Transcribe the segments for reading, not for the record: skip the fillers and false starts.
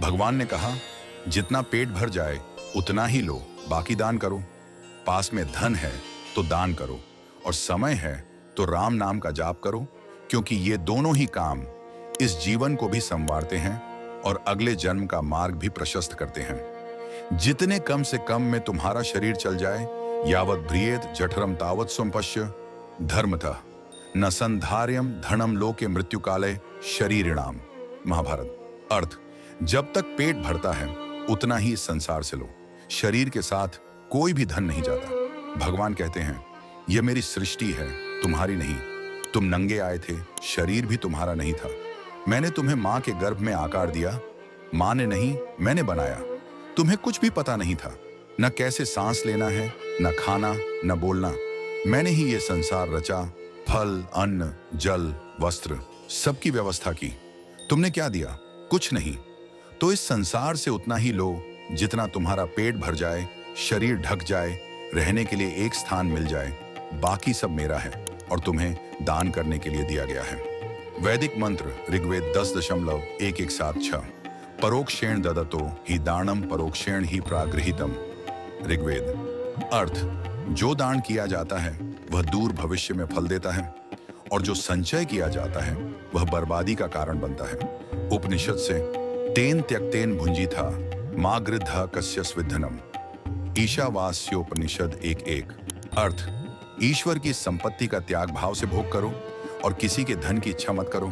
भगवान ने कहा, जितना पेट भर जाए उतना ही लो, बाकी दान करो। पास में धन है तो दान करो, और समय है तो राम नाम का जाप करो, क्योंकि ये दोनों ही काम इस जीवन को भी संवारते हैं और अगले जन्म का मार्ग भी प्रशस्त करते हैं। जितने कम से कम में तुम्हारा शरीर चल जाए, यावत भ्रियेत जठरम तावत सुपश्य धर्मतः न संधार्यम धनम लोके मृत्यु काले शरीरिणाम। महाभारत। अर्थ, जब तक पेट भरता है उतना ही इस संसार से लो, शरीर के साथ कोई भी धन नहीं जाता। भगवान कहते हैं, यह मेरी सृष्टि है, तुम्हारी नहीं। तुम नंगे आए थे, शरीर भी तुम्हारा नहीं था। मैंने तुम्हें मां के गर्भ में आकार दिया, मां ने नहीं, मैंने बनाया। तुम्हें कुछ भी पता नहीं था, न कैसे सांस लेना है, न खाना, न बोलना। मैंने ही ये संसार रचा, फल, अन्न, जल, वस्त्र, सबकी व्यवस्था की। तुमने क्या दिया? कुछ नहीं। तो इस संसार से उतना ही लो जितना तुम्हारा पेट भर जाए, शरीर ढक जाए, रहने के लिए एक स्थान मिल जाए। बाकी सब मेरा है और तुम्हें दान करने के लिए दिया गया है। वैदिक मंत्र ऋग्वेद 10.1176। परोक्षेण ददतो ही दानम परोक्षेण ही प्रागृहीतम। ऋग्वेद। अर्थ, जो दान किया जाता है वह दूर भविष्य में फल देता है, और जो संचय किया जाता है वह बर्बादी का कारण बनता है। उपनिषद से तेन त्यक्तेन भुंजिथा मां गृद्धा कस्य स्विद्धनम। ईशावास्योपनिषद 1:1। अर्थ, ईश्वर की संपत्ति का त्याग भाव से भोग करो और किसी के धन की इच्छा मत करो।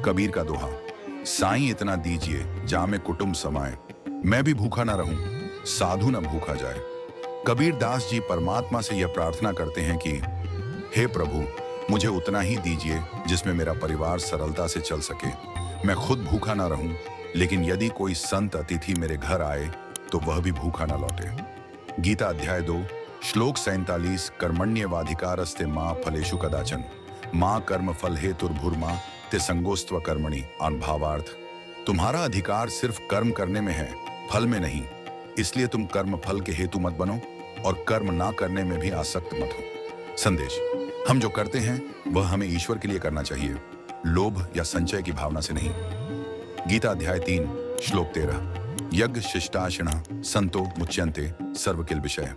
कबीर का दोहा, साईं इतना दीजिए जामे कुटुंब समाए, मैं भी भूखा ना रहूं, साधु न भूखा जाए। कबीर दास जी परमात्मा से यह प्रार्थना करते हैं कि हे प्रभु, मुझे उतना ही दीजिए जिसमें मेरा परिवार सरलता से चल सके। मैं खुद भूखा ना रहूं, लेकिन यदि कोई संत अतिथि मेरे घर आए तो वह भी भूखा ना लौटे। गीता अध्याय 2 श्लोक 47। कर्मण्येवाधिकारस्ते मां फलेषु कदाचन मां कर्म फल हेतुर्भुर्मा ते संगोस्त्व कर्मणि। भावार्थ, तुम्हारा अधिकार सिर्फ कर्म करने में है, फल में नहीं। इसलिए तुम कर्म फल के हेतु मत बनो और कर्म ना करने में भी आसक्त मत हो। संदेश, हम जो करते हैं वह हमें ईश्वर के लिए करना चाहिए, लोभ या संचय की भावना से नहीं। गीता अध्याय 3 श्लोक 13। यज्ञ शिष्टाशिना संतो मुच्यन्ते सर्वकिल विषय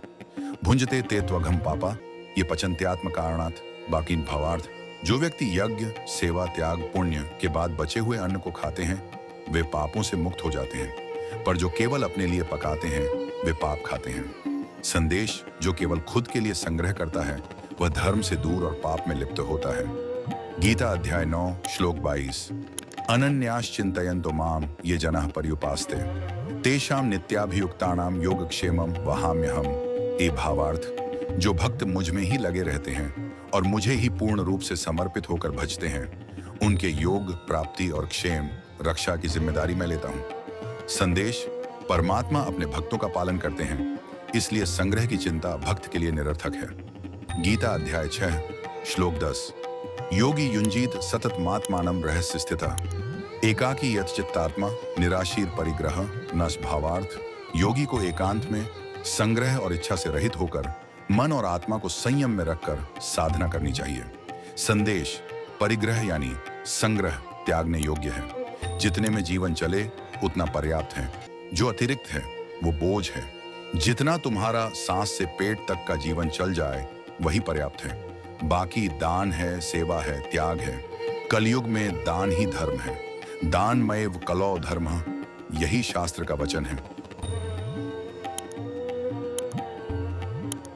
भुंजते ते त्वघम पापा ये पचन्त्यात्म कारणात्। बाकी भावार्थ, जो व्यक्ति यज्ञ, सेवा, त्याग, पुण्य के बाद बचे हुए अन्न को खाते हैं वे पापों से मुक्त हो जाते हैं, पर जो केवल अपने लिए पकाते हैं वे पाप खाते हैं। संदेश, जो केवल खुद के लिए संग्रह करता है वह धर्म से दूर और पाप में लिप्त होता है। गीता अध्याय 9 श्लोक 22। अनन्याश्चिन्तयन्तो माम ये जनाः पर्युपास्ते तेषां नित्याभियुक्तानां योगक्षेमं वहाम्यहम्। ए भावार्थ, जो भक्त मुझ में ही लगे रहते हैं और मुझे ही पूर्ण रूप से समर्पित होकर भजते हैं, उनके योग, प्राप्ति और क्षेम, रक्षा की जिम्मेदारी मैं लेता हूँ। संदेश, परमात्मा अपने भक्तों का पालन करते हैं, इसलिए संग्रह की चिंता भक्त के लिए निरर्थक है। गीता अध्याय 6 श्लोक 10। योगी युंजीत सततमात्मानं रहस्य स्थितः एकाकी यत चित्तात्मा निराशीर परिग्रह नस। भावार्थ, योगी को एकांत में संग्रह और इच्छा से रहित होकर मन और आत्मा को संयम में रखकर साधना करनी चाहिए। संदेश, परिग्रह यानी संग्रह त्यागने योग्य है। जितने में जीवन चले उतना पर्याप्त है, जो अतिरिक्त है वो बोझ है। जितना तुम्हारा सांस से पेट तक का जीवन चल जाए वही पर्याप्त है, बाकी दान है, सेवा है, त्याग है। कलयुग में दान ही धर्म है। दानमयेव कलौ धर्मः, यही शास्त्र का वचन है।